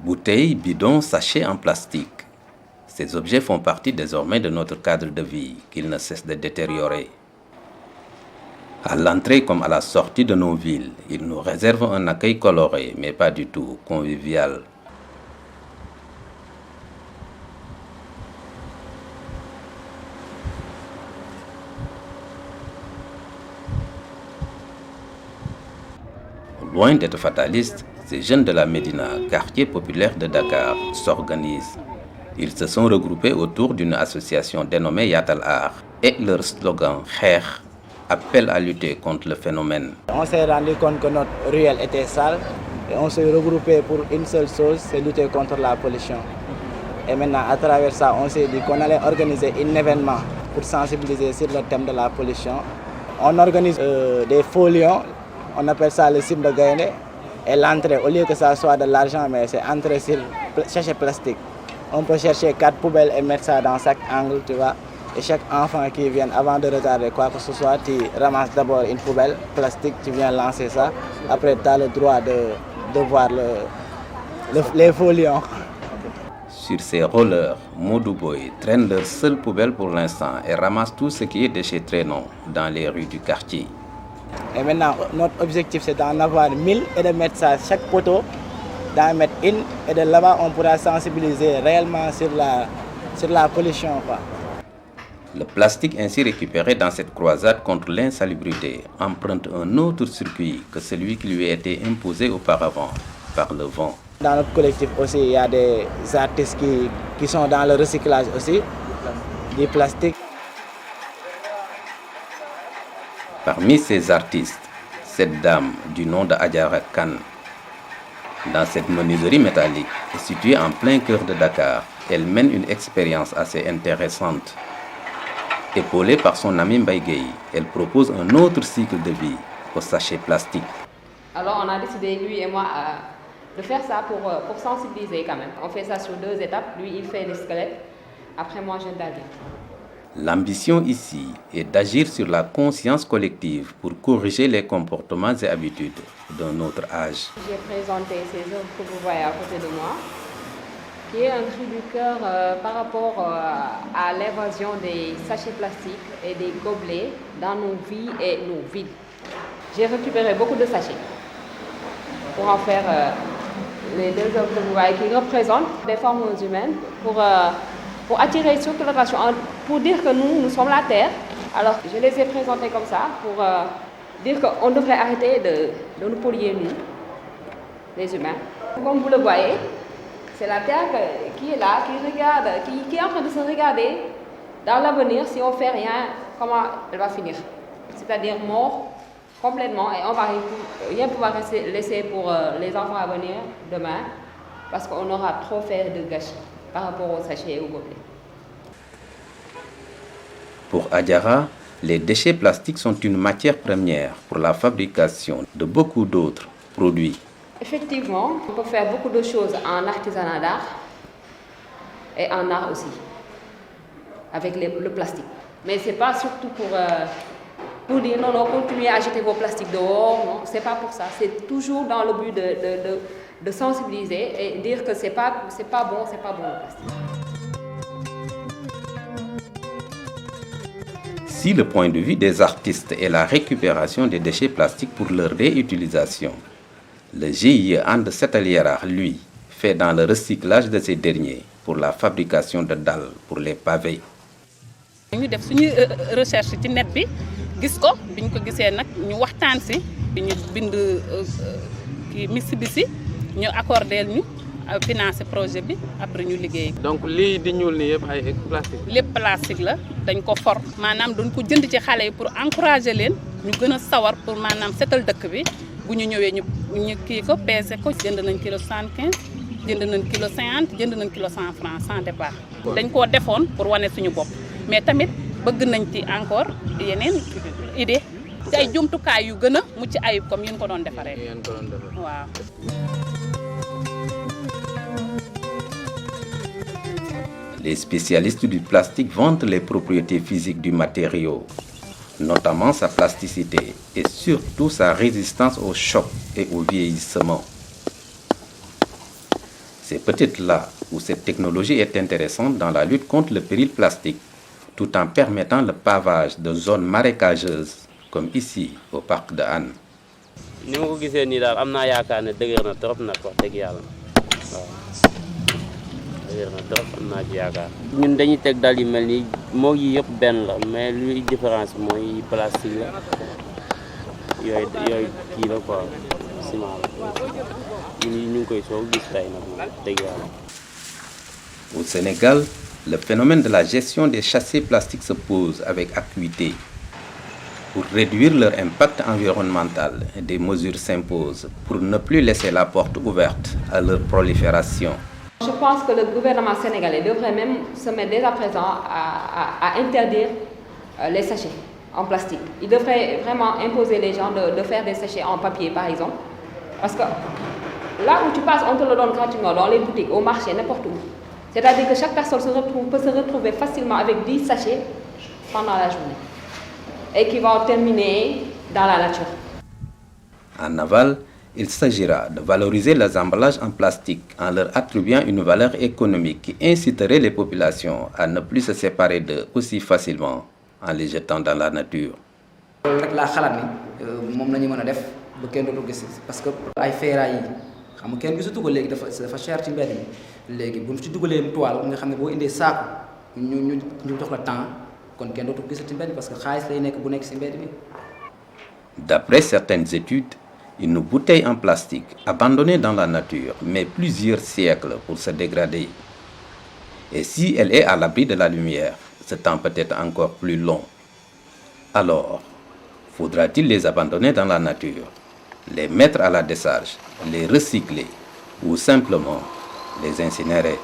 Bouteilles, bidons, sachets en plastique. Ces objets font partie désormais de notre cadre de vie qu'ils ne cessent de détériorer. À l'entrée comme à la sortie de nos villes, ils nous réservent un accueil coloré, mais pas du tout convivial. Loin d'être fatalistes, ces jeunes de la Médina, quartier populaire de Dakar, s'organisent. Ils se sont regroupés autour d'une association dénommée Yatal Art et leur slogan Kher appelle à lutter contre le phénomène. On s'est rendu compte que notre ruelle était sale et on s'est regroupé pour une seule chose, c'est lutter contre la pollution. Et maintenant, à travers ça, on s'est dit qu'on allait organiser un événement pour sensibiliser sur le thème de la pollution. On organise des faux lions, on appelle ça le Simba Gaïndé. Et l'entrée, au lieu que ça soit de l'argent, mais c'est entrée sur sachet plastique. On peut chercher 4 poubelles et mettre ça dans chaque angle, tu vois. Et chaque enfant qui vient, avant de regarder quoi que ce soit, tu ramasses d'abord une poubelle plastique, tu viens lancer ça. Après, tu as le droit de voir les faux lions. Sur ces rollers, Modou Boy traîne leur seule poubelle pour l'instant et ramasse tout ce qui est déchets traînants dans les rues du quartier. Et maintenant, notre objectif, c'est d'en avoir 1000 et de mettre ça chaque poteau, d'en mettre une. Et de là-bas, on pourra sensibiliser réellement sur la pollution, quoi. Le plastique ainsi récupéré dans cette croisade contre l'insalubrité emprunte un autre circuit que celui qui lui a été imposé auparavant par le vent. Dans notre collectif aussi, il y a des artistes qui sont dans le recyclage aussi, du plastique. Parmi ces artistes, cette dame du nom de Adjara Kane. Dans cette menuiserie métallique, située en plein cœur de Dakar, elle mène une expérience assez intéressante. Épaulée par son ami Mbaye Gueye, elle propose un autre cycle de vie aux sachets plastiques. Alors on a décidé, lui et moi, de faire ça pour sensibiliser quand même. On fait ça sur 2 étapes. Lui, il fait les squelettes. Après, moi, j'interviens. L'ambition ici est d'agir sur la conscience collective pour corriger les comportements et habitudes d'un autre âge. J'ai présenté ces œuvres que vous voyez à côté de moi, qui est un cri du cœur par rapport à l'évasion des sachets plastiques et des gobelets dans nos vies et nos villes. J'ai récupéré beaucoup de sachets pour en faire les 2 œuvres que vous voyez qui représentent des formes humaines pour attirer surtout l'attention, pour dire que nous sommes la Terre. Alors je les ai présentés comme ça pour dire qu'on devrait arrêter de nous polluer, nous, les humains. Comme vous le voyez, c'est la Terre qui est là, qui regarde, qui est en train de se regarder dans l'avenir. Si on ne fait rien, comment elle va finir? C'est-à-dire mort complètement, et on ne va rien pouvoir laisser pour les enfants à venir demain, parce qu'on aura trop fait de gâchis par rapport aux sachets et aux gobelets. Pour Adjara, les déchets plastiques sont une matière première pour la fabrication de beaucoup d'autres produits. Effectivement, on peut faire beaucoup de choses en artisanat d'art et en art aussi, avec le plastique. Mais ce n'est pas surtout pour dire non, continuez à jeter vos plastiques dehors, non, ce n'est pas pour ça. C'est toujours dans le but de sensibiliser et dire que c'est pas bon le plastique. Si le point de vue des artistes est la récupération des déchets plastiques pour leur réutilisation, le GIE And Setal Yaraax, lui, fait dans le recyclage de ces derniers pour la fabrication de dalles pour les pavés. Ñu def suñu recherche ci net bi gis ko biñ ko gisee nag ñu waxtaan si ñu bind Mitsubishi ñu accordeel ñu financer projet bi après ñu liggéey. Donc lii di ñuul ni yëpp ay plastique. Lépp plastique la dañ ko for maanaam dañ ko jënd ci xale yi pour encourager leen ñu gën a sawar pour maanaam setal dëkk bi bu ñu ñëwee ñu kii ko peese ko jënd nañ kilo 75 jënd nañ kilo 50 jënd nañ kilo 100 francs sans départ. dañ koo defoon pour wane suñu bopp mais tamit bëgg nañ ci encore yeneen idée ci ay jumtukaay yu gën a mucc ayib comme yéen ko doon defaree. waaw. Les spécialistes du plastique vantent les propriétés physiques du matériau, notamment sa plasticité et surtout sa résistance au choc et au vieillissement. C'est peut-être là où cette technologie est intéressante dans la lutte contre le péril plastique, tout en permettant le pavage de zones marécageuses, comme ici au parc de Hann. ni ma ko gisee nii daal am naa yaakaar ne dëgër na trop nag wax dëgg yàlla waaw dëgër na trop am naa ci yaakaar. ñun dañuy teg dal yu mel nii moo yi yëpp benn la mais luy différence mooy plastique la yooyu kii la quoi ciment la ñu ngi koy soog gis tey nag moom dëgg yàlla. Au Sénégal, le phénomène de la gestion des châssis plastiques se pose avec acuité. Pour réduire leur impact environnemental, des mesures s'imposent pour ne plus laisser la porte ouverte à leur prolifération. Je pense que le gouvernement sénégalais devrait même se mettre dès à présent à interdire les sachets en plastique. Il devrait vraiment imposer les gens de faire des sachets en papier, par exemple. Parce que là où tu passes, on te le donne gratuitement, dans les boutiques, au marché, n'importe où. C'est-à-dire que chaque personne peut se retrouver facilement avec 10 sachets pendant la journée. Et qui vont terminer dans la nature. En aval, il s'agira de valoriser les emballages en plastique en leur attribuant une valeur économique qui inciterait les populations à ne plus se séparer d'eux aussi facilement en les jetant dans la nature. loolu rek laa xalaat ni moom la ñu mën a def ba kenn dootu gis parce que ay ferraille yi xam nga kenn gisatu ko léegi dafa cher ci mbedd mi léegi bu ñu ci dugalee toile nga xam ne boo indee saako ñu jox la temps kon kenn dootu gisati mbedd parce que xaalis lay nekk bu nekk ci mbedd mi. D'après certaines études, une bouteille en plastique abandonnée dans la nature met plusieurs siècles pour se dégrader. Et si elle est à l'abri de la lumière, ce temps peut être encore plus long. Alors, faudra-t-il les abandonner dans la nature, les mettre à la décharge, les recycler ou simplement les incinérer?